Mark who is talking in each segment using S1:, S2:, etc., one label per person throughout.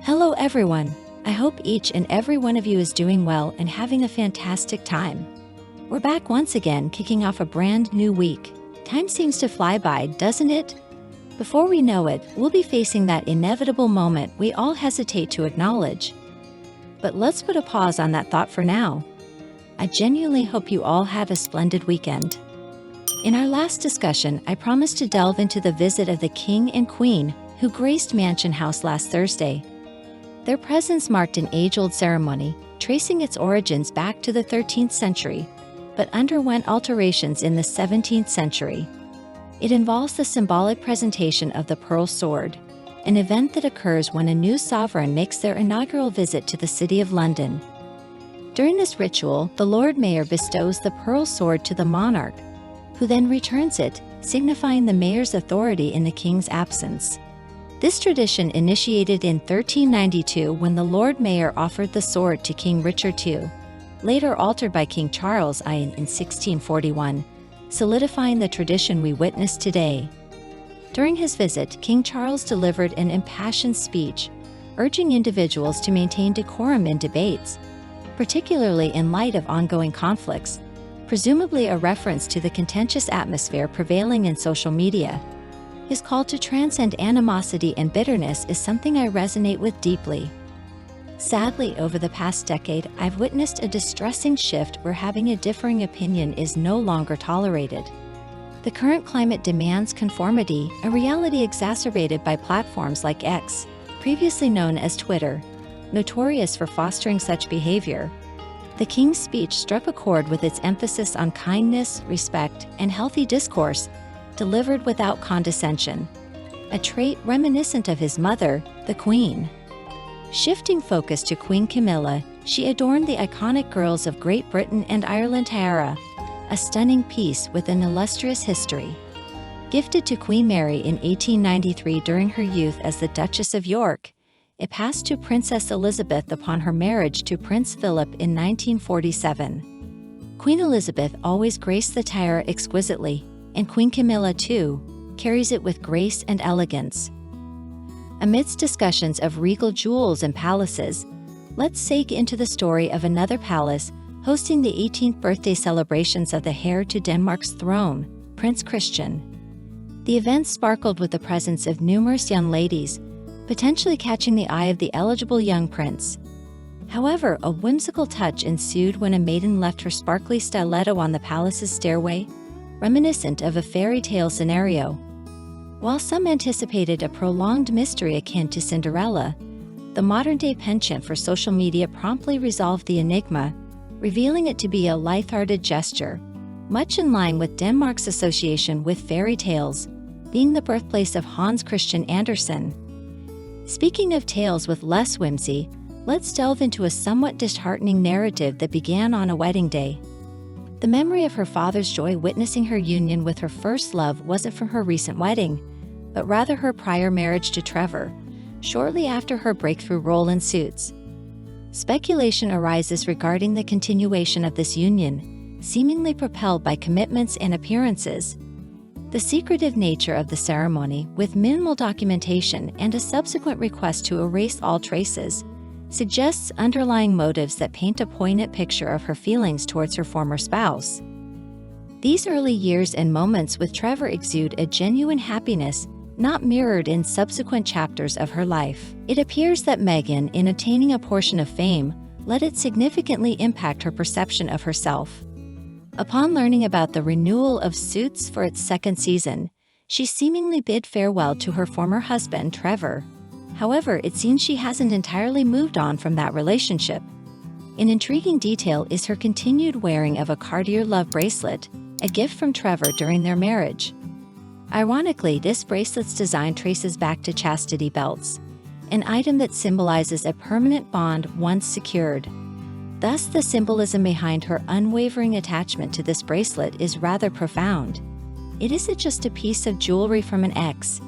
S1: Hello everyone! I hope each and every one of you is doing well and having a fantastic time. We're back once again, kicking off a brand new week. Time seems to fly by, doesn't it? Before we know it, we'll be facing that inevitable moment we all hesitate to acknowledge. But let's put a pause on that thought for now. I genuinely hope you all had a splendid weekend. In our last discussion, I promised to delve into the visit of the King and Queen who graced Mansion House last Thursday. Their presence marked an age-old ceremony, tracing its origins back to the 13th century, but underwent alterations in the 17th century. It involves the symbolic presentation of the pearl sword, an event that occurs when a new sovereign makes their inaugural visit to the City of London. During this ritual, the Lord Mayor bestows the pearl sword to the monarch, who then returns it, signifying the mayor's authority in the king's absence. This tradition initiated in 1392 when the Lord Mayor offered the sword to King Richard II, later altered by King Charles I in 1641, solidifying the tradition we witness today. During his visit, King Charles delivered an impassioned speech, urging individuals to maintain decorum in debates, particularly in light of ongoing conflicts, presumably a reference to the contentious atmosphere prevailing in social media. His call to transcend animosity and bitterness is something I resonate with deeply. Sadly, over the past decade, I've witnessed a distressing shift where having a differing opinion is no longer tolerated. The current climate demands conformity, a reality exacerbated by platforms like X, previously known as Twitter, notorious for fostering such behavior. The King's speech struck a chord with its emphasis on kindness, respect, and healthy discourse, delivered without condescension, a trait reminiscent of his mother, the Queen. Shifting focus to Queen Camilla, she adorned the iconic Girls of Great Britain and Ireland tiara, a stunning piece with an illustrious history. Gifted to Queen Mary in 1893 during her youth as the Duchess of York, it passed to Princess Elizabeth upon her marriage to Prince Philip in 1947. Queen Elizabeth always graced the tiara exquisitely, and Queen Camilla, too, carries it with grace and elegance. Amidst discussions of regal jewels and palaces, let's sink into the story of another palace hosting the 18th birthday celebrations of the heir to Denmark's throne, Prince Christian. The event sparkled with the presence of numerous young ladies, potentially catching the eye of the eligible young prince. However, a whimsical touch ensued when a maiden left her sparkly stiletto on the palace's stairway, reminiscent of a fairy tale scenario. While some anticipated a prolonged mystery akin to Cinderella, the modern-day penchant for social media promptly resolved the enigma, revealing it to be a light-hearted gesture, much in line with Denmark's association with fairy tales, being the birthplace of Hans Christian Andersen. Speaking of tales with less whimsy, let's delve into a somewhat disheartening narrative that began on a wedding day. The memory of her father's joy witnessing her union with her first love wasn't from her recent wedding, but rather her prior marriage to Trevor, shortly after her breakthrough role in Suits. Speculation arises regarding the continuation of this union, seemingly propelled by commitments and appearances. The secretive nature of the ceremony, with minimal documentation and a subsequent request to erase all traces, suggests underlying motives that paint a poignant picture of her feelings towards her former spouse. These early years and moments with Trevor exude a genuine happiness not mirrored in subsequent chapters of her life. It appears that Meghan, in obtaining a portion of fame, let it significantly impact her perception of herself. Upon learning about the renewal of Suits for its second season, she seemingly bid farewell to her former husband, Trevor. However, it seems she hasn't entirely moved on from that relationship. An intriguing detail is her continued wearing of a Cartier love bracelet, a gift from Trevor during their marriage. Ironically, this bracelet's design traces back to chastity belts, an item that symbolizes a permanent bond once secured. Thus, the symbolism behind her unwavering attachment to this bracelet is rather profound. It isn't just a piece of jewelry from an ex.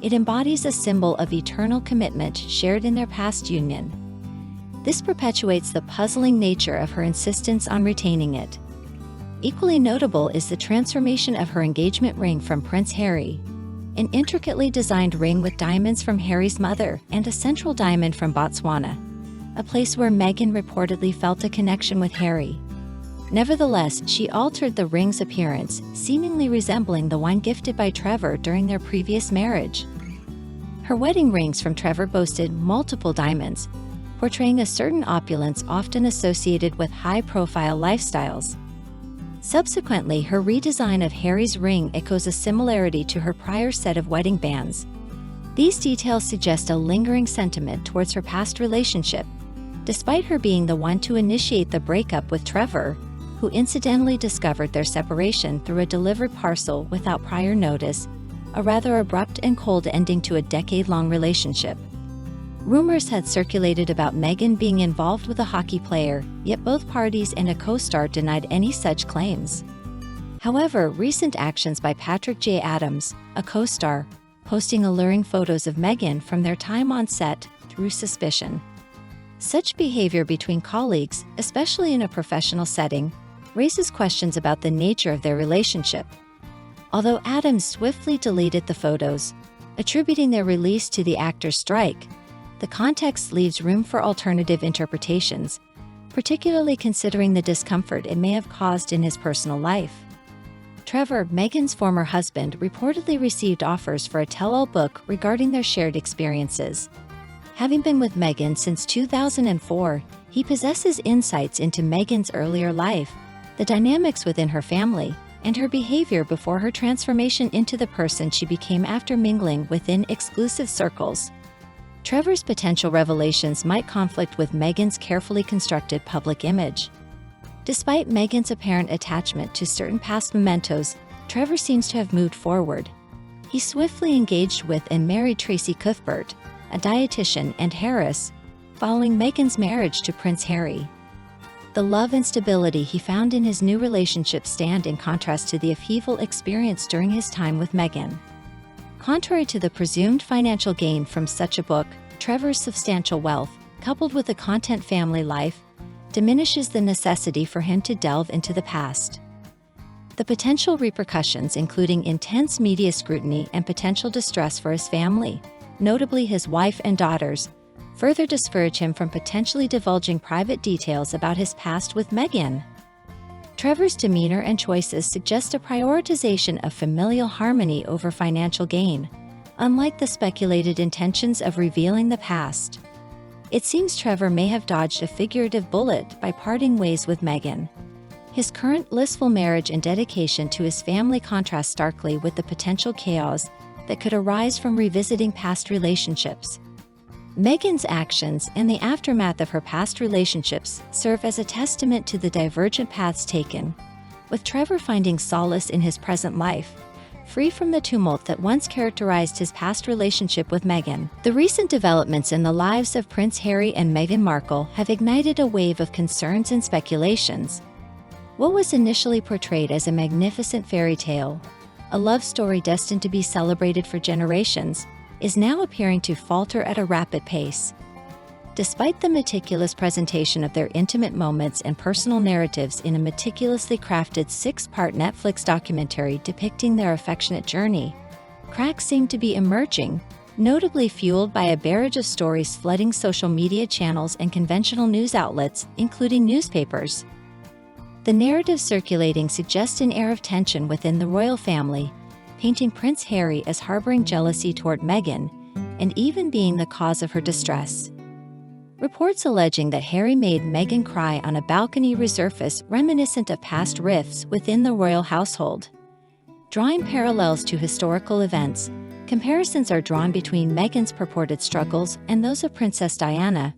S1: It embodies a symbol of eternal commitment shared in their past union. This perpetuates the puzzling nature of her insistence on retaining it. Equally notable is the transformation of her engagement ring from Prince Harry, an intricately designed ring with diamonds from Harry's mother and a central diamond from Botswana, a place where Meghan reportedly felt a connection with Harry. Nevertheless, she altered the ring's appearance, seemingly resembling the one gifted by Trevor during their previous marriage. Her wedding rings from Trevor boasted multiple diamonds, portraying a certain opulence often associated with high-profile lifestyles. Subsequently, her redesign of Harry's ring echoes a similarity to her prior set of wedding bands. These details suggest a lingering sentiment towards her past relationship, despite her being the one to initiate the breakup with Trevor, who incidentally discovered their separation through a delivered parcel without prior notice, a rather abrupt and cold ending to a decade-long relationship. Rumors had circulated about Meghan being involved with a hockey player, yet both parties and a co-star denied any such claims. However, recent actions by Patrick J. Adams, a co-star, posting alluring photos of Meghan from their time on set, drew suspicion. Such behavior between colleagues, especially in a professional setting, raises questions about the nature of their relationship. Although Adams swiftly deleted the photos, attributing their release to the actor's strike, the context leaves room for alternative interpretations, particularly considering the discomfort it may have caused in his personal life. Trevor, Meghan's former husband, reportedly received offers for a tell-all book regarding their shared experiences. Having been with Meghan since 2004, he possesses insights into Meghan's earlier life, the dynamics within her family, and her behavior before her transformation into the person she became after mingling within exclusive circles. Trevor's potential revelations might conflict with Meghan's carefully constructed public image. Despite Meghan's apparent attachment to certain past mementos, Trevor seems to have moved forward. He swiftly engaged with and married Tracy Cuthbert, a dietitian and heiress, following Meghan's marriage to Prince Harry. The love and stability he found in his new relationship stand in contrast to the upheaval experienced during his time with Meghan. Contrary to the presumed financial gain from such a book, Trevor's substantial wealth, coupled with a content family life, diminishes the necessity for him to delve into the past. The potential repercussions, including intense media scrutiny and potential distress for his family, notably his wife and daughters, further discourage him from potentially divulging private details about his past with Meghan. Trevor's demeanor and choices suggest a prioritization of familial harmony over financial gain, unlike the speculated intentions of revealing the past. It seems Trevor may have dodged a figurative bullet by parting ways with Meghan. His current blissful marriage and dedication to his family contrast starkly with the potential chaos that could arise from revisiting past relationships. Meghan's actions and the aftermath of her past relationships serve as a testament to the divergent paths taken, with Trevor finding solace in his present life, free from the tumult that once characterized his past relationship with Meghan. The recent developments in the lives of Prince Harry and Meghan Markle have ignited a wave of concerns and speculations. What was initially portrayed as a magnificent fairy tale, a love story destined to be celebrated for generations, is now appearing to falter at a rapid pace. Despite the meticulous presentation of their intimate moments and personal narratives in a meticulously crafted 6-part Netflix documentary depicting their affectionate journey, cracks seem to be emerging, notably fueled by a barrage of stories flooding social media channels and conventional news outlets, including newspapers. The narrative circulating suggests an air of tension within the royal family, painting Prince Harry as harboring jealousy toward Meghan, and even being the cause of her distress. Reports alleging that Harry made Meghan cry on a balcony resurface reminiscent of past rifts within the royal household. Drawing parallels to historical events, comparisons are drawn between Meghan's purported struggles and those of Princess Diana,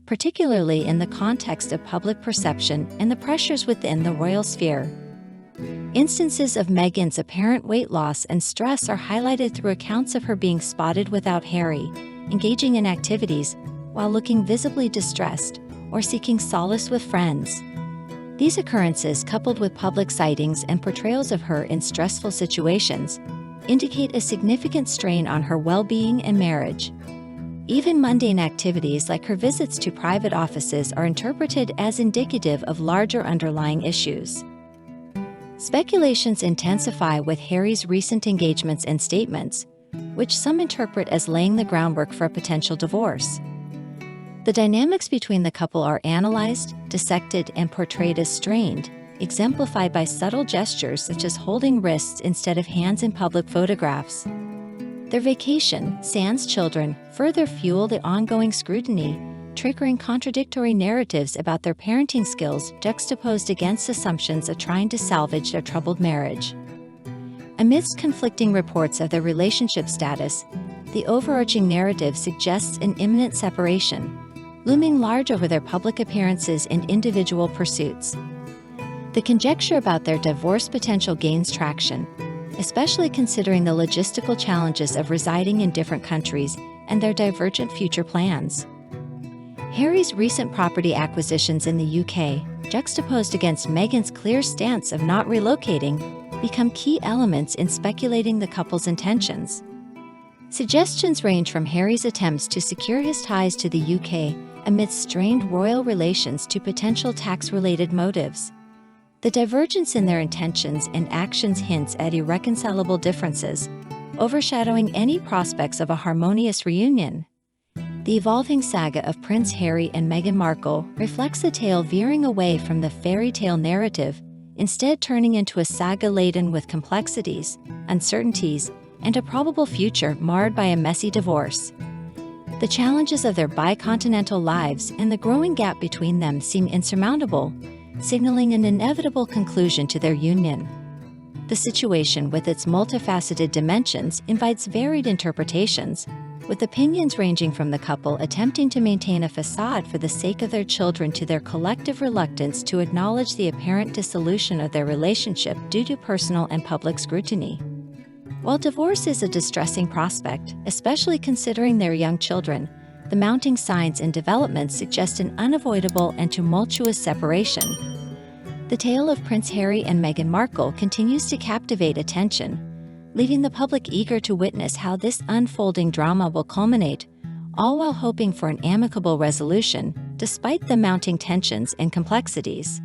S1: particularly in the context of public perception and the pressures within the royal sphere. Instances of Meghan's apparent weight loss and stress are highlighted through accounts of her being spotted without Harry, engaging in activities, while looking visibly distressed, or seeking solace with friends. These occurrences, coupled with public sightings and portrayals of her in stressful situations, indicate a significant strain on her well-being and marriage. Even mundane activities like her visits to private offices are interpreted as indicative of larger underlying issues. Speculations intensify with Harry's recent engagements and statements, which some interpret as laying the groundwork for a potential divorce. The dynamics between the couple are analyzed, dissected, and portrayed as strained, exemplified by subtle gestures such as holding wrists instead of hands in public photographs. Their vacation, sans children, further fuel the ongoing scrutiny, triggering contradictory narratives about their parenting skills juxtaposed against assumptions of trying to salvage their troubled marriage. Amidst conflicting reports of their relationship status, the overarching narrative suggests an imminent separation, looming large over their public appearances and individual pursuits. The conjecture about their divorce potential gains traction, especially considering the logistical challenges of residing in different countries and their divergent future plans. Harry's recent property acquisitions in the UK, juxtaposed against Meghan's clear stance of not relocating, become key elements in speculating the couple's intentions. Suggestions range from Harry's attempts to secure his ties to the UK amidst strained royal relations to potential tax-related motives. The divergence in their intentions and actions hints at irreconcilable differences, overshadowing any prospects of a harmonious reunion. The evolving saga of Prince Harry and Meghan Markle reflects a tale veering away from the fairy tale narrative, instead turning into a saga laden with complexities, uncertainties, and a probable future marred by a messy divorce. The challenges of their bicontinental lives and the growing gap between them seem insurmountable, signaling an inevitable conclusion to their union. The situation, with its multifaceted dimensions, invites varied interpretations, with opinions ranging from the couple attempting to maintain a facade for the sake of their children to their collective reluctance to acknowledge the apparent dissolution of their relationship due to personal and public scrutiny. While divorce is a distressing prospect, especially considering their young children, the mounting signs and developments suggest an unavoidable and tumultuous separation. The tale of Prince Harry and Meghan Markle continues to captivate attention, leaving the public eager to witness how this unfolding drama will culminate, all while hoping for an amicable resolution, despite the mounting tensions and complexities.